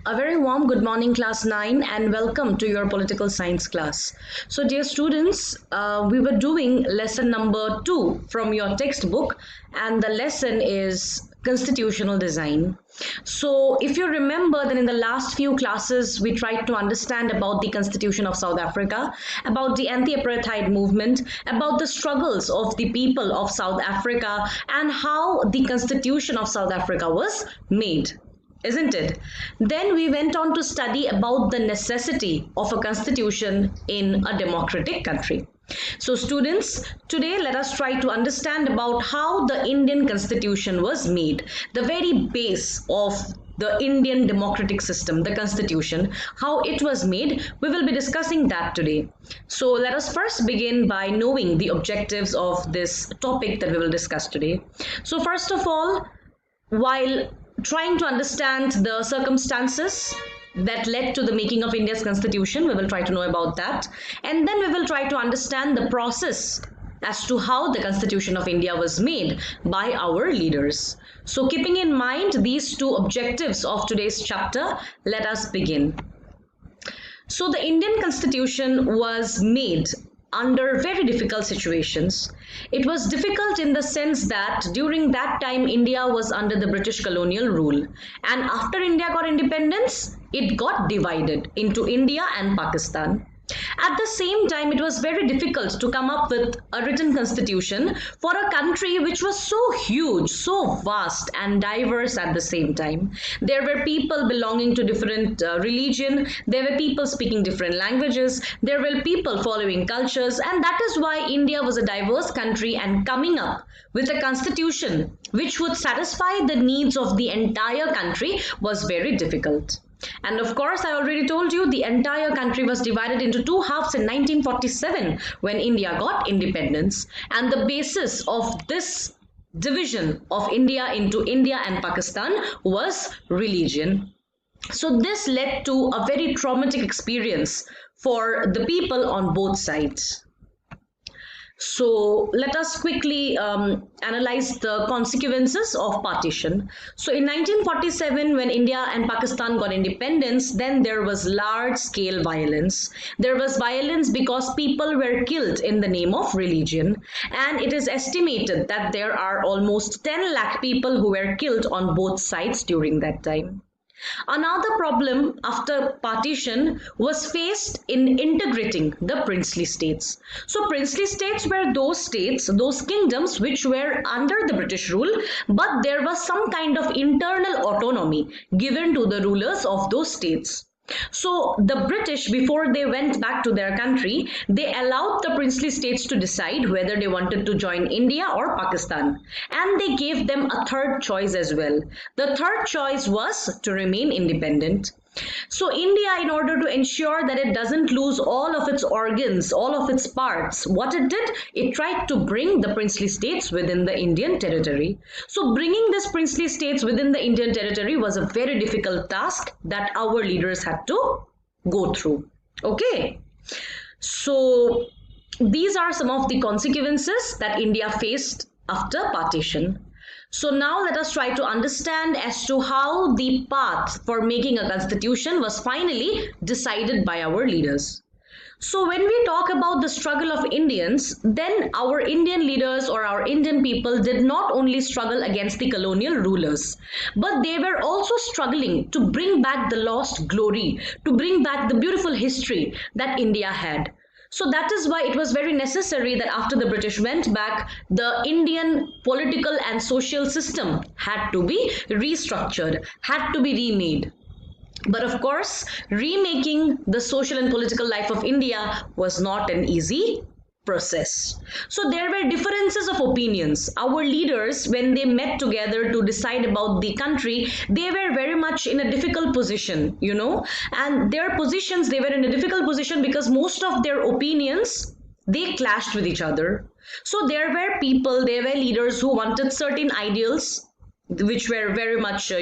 A very warm good morning, class 9, and welcome to your political science class. So, dear students, we were doing lesson number 2 from your textbook, and the lesson is constitutional design. So, if you remember, then in the last few classes, we tried to understand about the Constitution of South Africa, about the anti apartheid movement, about the struggles of the people of South Africa, and how the Constitution of South Africa was made, isn't it? Then we went on to study about the necessity of a constitution in a democratic country. So students, today let us try to understand about how the Indian constitution was made, the very base of the Indian democratic system, the constitution, how it was made. We will be discussing that today. So let us first begin by knowing the objectives of this topic that we will discuss today. So first of all, while trying to understand the circumstances that led to the making of India's constitution, we will try to know about that. And then we will try to understand the process as to how the Constitution of India was made by our leaders. So, keeping in mind these two objectives of today's chapter, let us begin. So, the Indian Constitution was made under very difficult situations. It was difficult in the sense that during that time India was under the British colonial rule, and after India got independence, it got divided into India and Pakistan. At the same time, it was very difficult to come up with a written constitution for a country which was so huge, so vast and diverse at the same time. There were people belonging to different religion, there were people speaking different languages, there were people following cultures, and that is why India was a diverse country, and coming up with a constitution which would satisfy the needs of the entire country was very difficult. And of course, I already told you the entire country was divided into two halves in 1947 when India got independence. And the basis of this division of India into India and Pakistan was religion. So this led to a very traumatic experience for the people on both sides. So let us quickly analyze the consequences of partition. So in 1947, when India and Pakistan got independence, then there was large scale violence. There was violence because people were killed in the name of religion. And it is estimated that there are almost 10 lakh people who were killed on both sides during that time. Another problem after partition was faced in integrating the princely states. So princely states were those states, those kingdoms which were under the British rule, but there was some kind of internal autonomy given to the rulers of those states. So the British, before they went back to their country, they allowed the princely states to decide whether they wanted to join India or Pakistan. And they gave them a third choice as well. The third choice was to remain independent. So India, in order to ensure that it doesn't lose all of its organs, all of its parts, what it did, it tried to bring the princely states within the Indian territory. So bringing these princely states within the Indian territory was a very difficult task that our leaders had to go through. Okay. So these are some of the consequences that India faced after partition. So now let us try to understand as to how the path for making a constitution was finally decided by our leaders. So when we talk about the struggle of Indians, then our Indian leaders or our Indian people did not only struggle against the colonial rulers, but they were also struggling to bring back the lost glory, to bring back the beautiful history that India had. So that is why it was very necessary that after the British went back, the Indian political and social system had to be restructured, had to be remade. But of course, remaking the social and political life of India was not an easy process. So there were differences of opinions. Our leaders, when they met together to decide about the country, they were very much in a difficult position, and their positions, they were in a difficult position because most of their opinions, they clashed with each other. So there were people, there were leaders who wanted certain ideals which were very much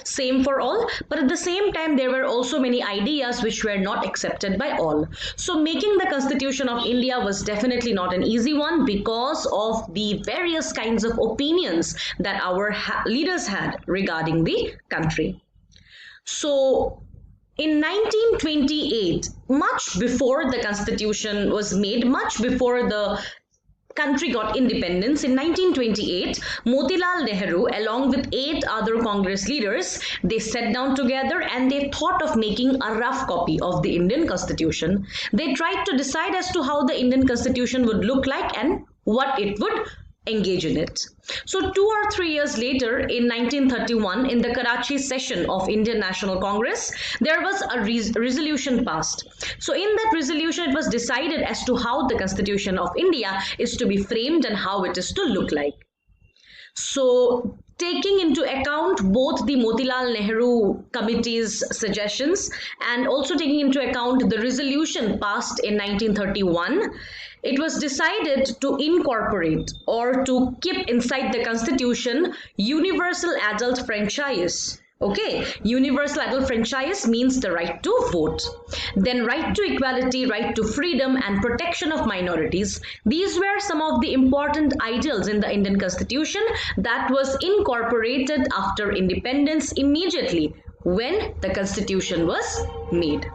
same for all, but at the same time there were also many ideas which were not accepted by all. So making the Constitution of India was definitely not an easy one because of the various kinds of opinions that our leaders had regarding the country. So in 1928, much before the constitution was made, much before the country got independence in 1928, Motilal Nehru along with 8 other Congress leaders, they sat down together and they thought of making a rough copy of the Indian constitution. They tried to decide as to how the Indian constitution would look like and what it would engage in it. So 2 or 3 years later, in 1931, in the Karachi session of Indian National Congress, there was a resolution passed. So in that resolution, it was decided as to how the Constitution of India is to be framed and how it is to look like. So, taking into account both the Motilal Nehru Committee's suggestions and also taking into account the resolution passed in 1931, it was decided to incorporate or to keep inside the Constitution universal adult franchise. Okay, universal adult franchise means the right to vote. Then right to equality, right to freedom and protection of minorities. These were some of the important ideals in the Indian Constitution that was incorporated after independence immediately when the Constitution was made.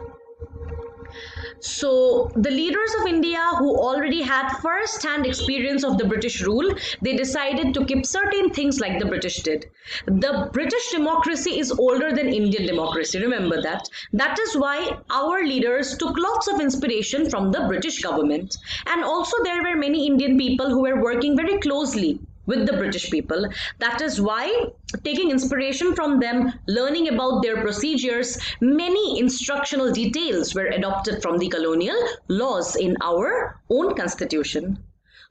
So the leaders of India who already had first-hand experience of the British rule, they decided to keep certain things like the British did. The British democracy is older than Indian democracy, remember that. That is why our leaders took lots of inspiration from the British government. And also there were many Indian people who were working very closely with the British people. That is why, taking inspiration from them, learning about their procedures, many instructional details were adopted from the colonial laws in our own constitution.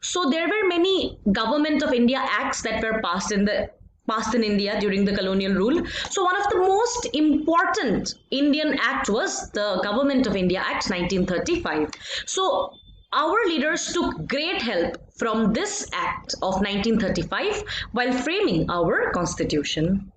So there were many Government of India acts that were passed in India during the colonial rule. So one of the most important Indian act was the Government of India Act 1935. So our leaders took great help from this act of 1935 while framing our constitution.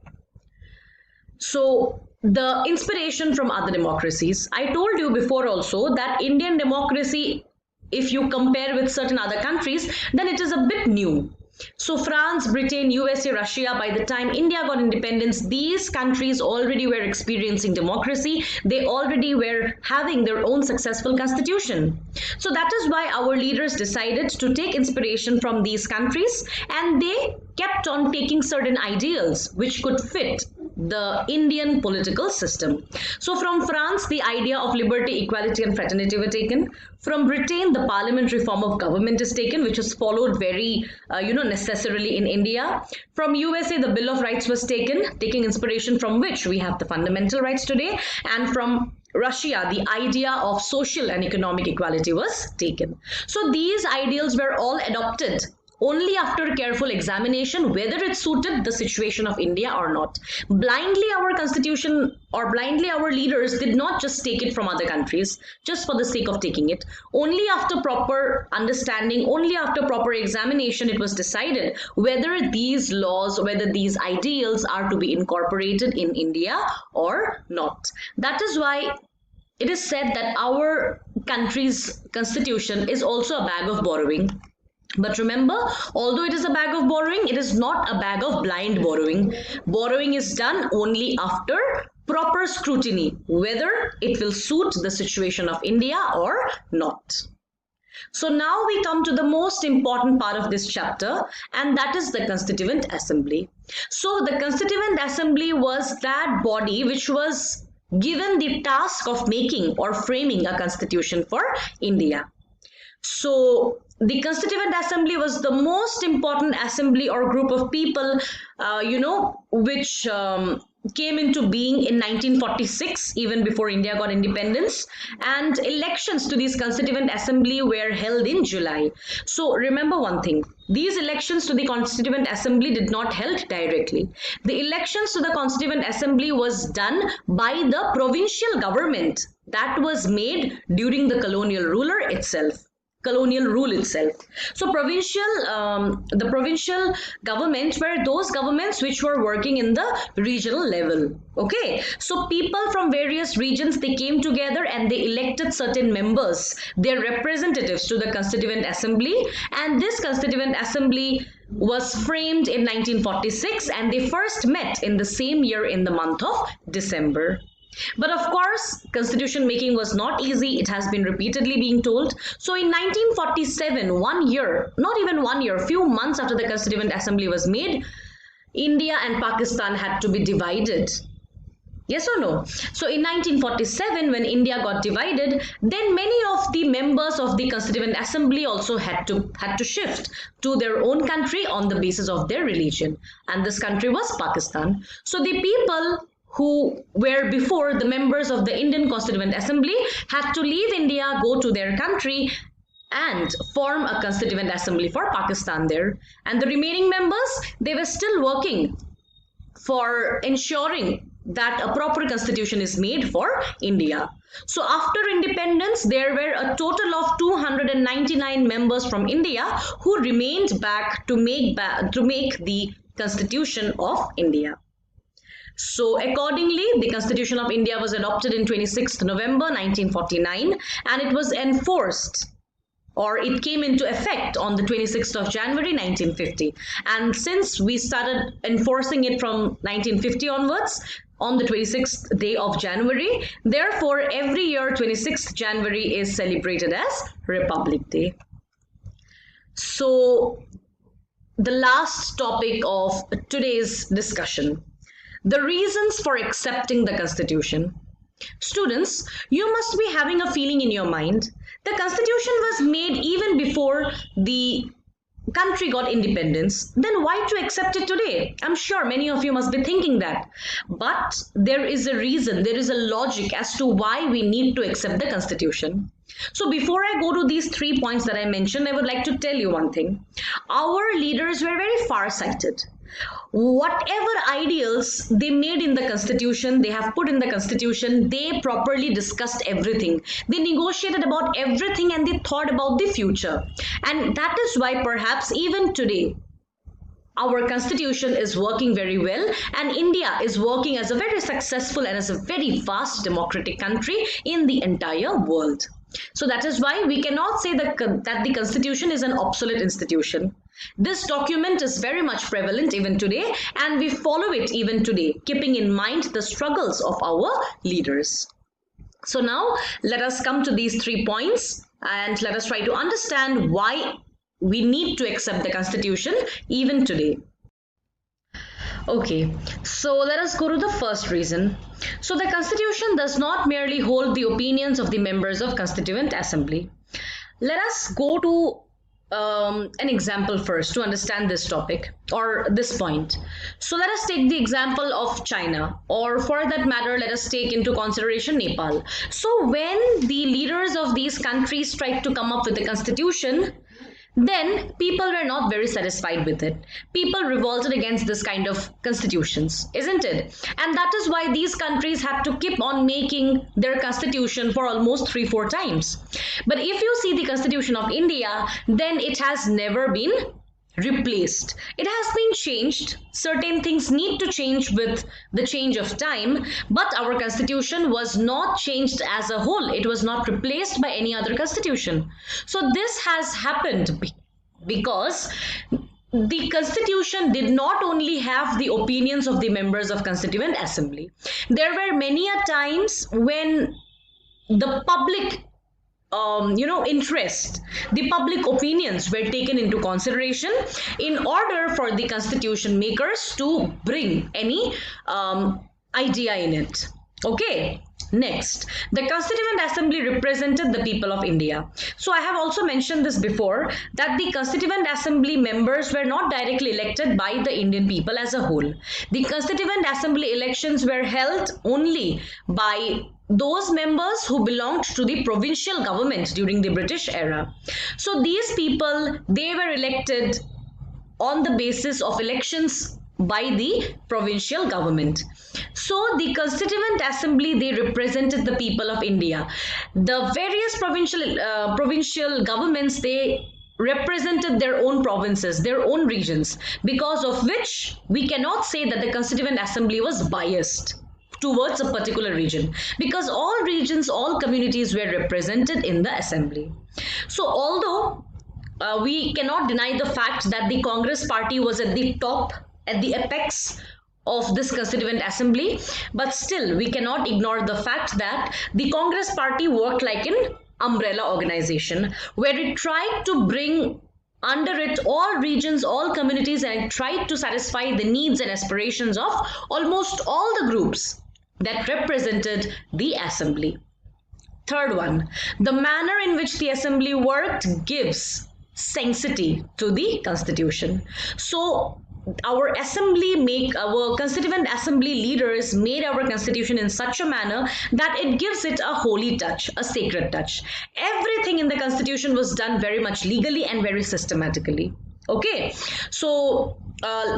So the inspiration from other democracies. I told you before also that Indian democracy, if you compare with certain other countries, then it is a bit new. So France, Britain, USA, Russia, by the time India got independence, these countries already were experiencing democracy. They already were having their own successful constitution. So that is why our leaders decided to take inspiration from these countries, and they kept on taking certain ideals which could fit the Indian political system. So from France, the idea of liberty, equality and fraternity were taken. From Britain, the parliamentary form of government is taken, which was followed very, necessarily in India. From USA, the Bill of Rights was taken, taking inspiration from which we have the fundamental rights today. And from Russia, the idea of social and economic equality was taken. So these ideals were all adopted only after careful examination whether it suited the situation of India or not. Blindly our constitution or blindly our leaders did not just take it from other countries just for the sake of taking it. Only after proper understanding, only after proper examination, it was decided whether these laws, whether these ideals are to be incorporated in India or not. That is why it is said that our country's constitution is also a bag of borrowing. But remember, although it is a bag of borrowing, it is not a bag of blind borrowing. Borrowing is done only after proper scrutiny, whether it will suit the situation of India or not. So now we come to the most important part of this chapter, and that is the Constituent Assembly. So the Constituent Assembly was that body which was given the task of making or framing a constitution for India. So the Constituent Assembly was the most important assembly or group of people, which came into being in 1946, even before India got independence. And elections to this Constituent Assembly were held in July. So remember one thing, these elections to the Constituent Assembly did not held directly. The elections to the Constituent Assembly was done by the provincial government that was made during the colonial rule itself. So the provincial governments were those governments which were working in the regional level. Okay, so people from various regions, they came together and they elected certain members, their representatives, to the Constituent Assembly, and this Constituent Assembly was framed in 1946, and they first met in the same year in the month of December. But of course, constitution making was not easy. It has been repeatedly being told. So in 1947, 1 year, not even 1 year, few months after the Constituent Assembly was made, India and Pakistan had to be divided. Yes or no? So in 1947, when India got divided, then many of the members of the Constituent Assembly also had to shift to their own country on the basis of their religion, and this country was Pakistan. So the people who were before the members of the Indian Constituent Assembly had to leave India, go to their country, and form a Constituent Assembly for Pakistan there. And the remaining members, they were still working for ensuring that a proper constitution is made for India. So after independence, there were a total of 299 members from India who remained back to make the Constitution of India. So accordingly, the Constitution of India was adopted in 26th November 1949, and it was enforced, or it came into effect on the 26th of January 1950. And since we started enforcing it from 1950 onwards, on the 26th day of January, therefore every year 26th January is celebrated as Republic Day. So the last topic of today's discussion, the reasons for accepting the Constitution. Students, you must be having a feeling in your mind. The Constitution was made even before the country got independence. Then why to accept it today? I'm sure many of you must be thinking that. But there is a reason, there is a logic as to why we need to accept the Constitution. So before I go to these 3 points that I mentioned, I would like to tell you one thing. Our leaders were very far-sighted. Whatever ideals they made in the Constitution, they have put in the Constitution, they properly discussed everything. They negotiated about everything, and they thought about the future. And that is why perhaps even today, our Constitution is working very well, and India is working as a very successful and as a very vast democratic country in the entire world. So that is why we cannot say that the Constitution is an obsolete institution. This document is very much prevalent even today, and we follow it even today, keeping in mind the struggles of our leaders. So now let us come to these 3 points, and let us try to understand why we need to accept the Constitution even today. Okay, so let us go to the first reason. So the Constitution does not merely hold the opinions of the members of Constituent Assembly. Let us go to an example first to understand this topic or this point. So let us take the example of China, or for that matter, let us take into consideration Nepal. So when the leaders of these countries tried to come up with a constitution, then people were not very satisfied with it. People revolted against this kind of constitutions, isn't it? And that is why these countries had to keep on making their constitution for almost 3-4 times. But if you see the Constitution of India, then it has never been replaced. It has been changed. Certain things need to change with the change of time, but our constitution was not changed as a whole. It was not replaced by any other constitution. So this has happened because the constitution did not only have the opinions of the members of Constituent Assembly. There were many a times when the public interest, the public opinions were taken into consideration in order for the constitution makers to bring any idea in it. Okay, next, the Constituent Assembly represented the people of India. So I have also mentioned this before, that the Constituent Assembly members were not directly elected by the Indian people as a whole. The Constituent Assembly elections were held only by those members who belonged to the provincial government during the British era. So these people, they were elected on the basis of elections by the provincial government. So the Constituent Assembly, they represented the people of India. The various provincial governments, they represented their own provinces, their own regions, because of which we cannot say that the Constituent Assembly was biased towards a particular region, because all regions, all communities were represented in the assembly. So although we cannot deny the fact that the Congress party was at the top, at the apex of this constituent assembly, but still we cannot ignore the fact that the Congress party worked like an umbrella organization where it tried to bring under it all regions, all communities, and it tried to satisfy the needs and aspirations of almost all the groups that represented the assembly. Third one, the manner in which the assembly worked gives sanctity to the constitution. So our constituent assembly leaders made our constitution in such a manner that it gives it a holy touch, a sacred touch. Everything in the constitution was done very much legally and very systematically. Okay, so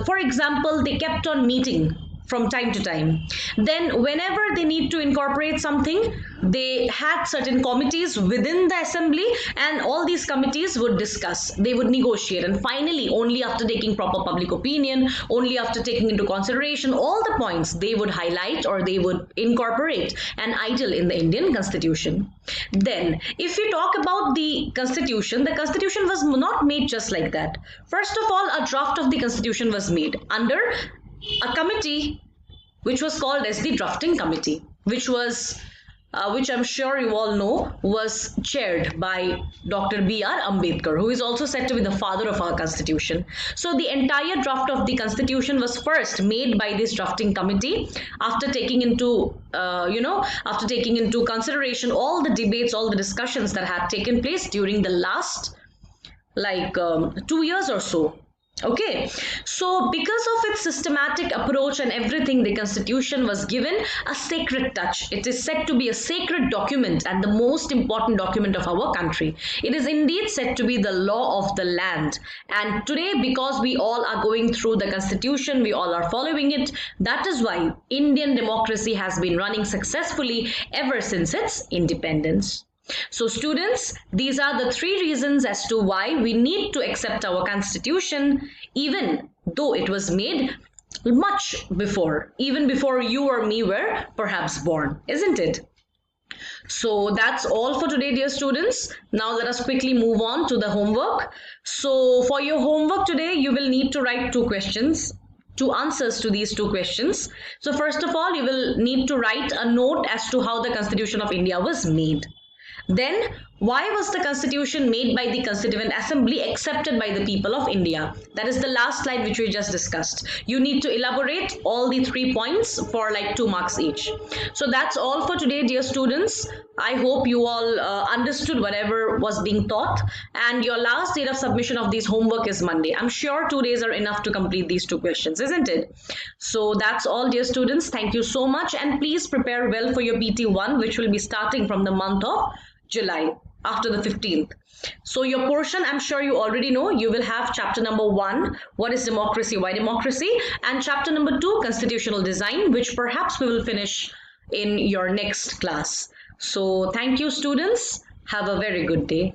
for example, they kept on meeting from time to time. Then whenever they need to incorporate something, they had certain committees within the assembly, and all these committees would discuss, they would negotiate, and finally only after taking proper public opinion, only after taking into consideration all the points, they would highlight or they would incorporate an item in the Indian constitution. Then if we talk about the constitution was not made just like that. First of all, a draft of the constitution was made under a committee which was called as the drafting committee, which I'm sure you all know was chaired by Dr. B.R. Ambedkar, who is also said to be the father of our constitution. So the entire draft of the constitution was first made by this drafting committee after taking into consideration all the debates, all the discussions that had taken place during the last 2 years or so. Okay, so because of its systematic approach and everything, the constitution was given a sacred touch. It is said to be a sacred document and the most important document of our country. It is indeed said to be the law of the land. And today, because we all are going through the constitution, we all are following it, that is why Indian democracy has been running successfully ever since its independence. So students, these are the 3 reasons as to why we need to accept our constitution, even though it was made much before, even before you or me were perhaps born, isn't it? So that's all for today, dear students. Now let us quickly move on to the homework. So for your homework today, you will need to write 2 questions. 2 answers to these 2 questions. So first of all, you will need to write a note as to how the Constitution of India was made. Then, why was the constitution made by the Constituent Assembly accepted by the people of India? That is the last slide which we just discussed. You need to elaborate all the 3 points for 2 marks each. So that's all for today, dear students. I hope you all understood whatever was being taught, and your last date of submission of these homework is Monday. I'm sure 2 days are enough to complete these 2 questions, isn't it? So that's all, dear students. Thank you so much, and please prepare well for your PT1, which will be starting from the month of July after the 15th. So your portion, I'm sure you already know, you will have chapter number 1, what is democracy, why democracy, and chapter number 2, constitutional design, which perhaps we will finish in your next class. So thank you, students. Have a very good day.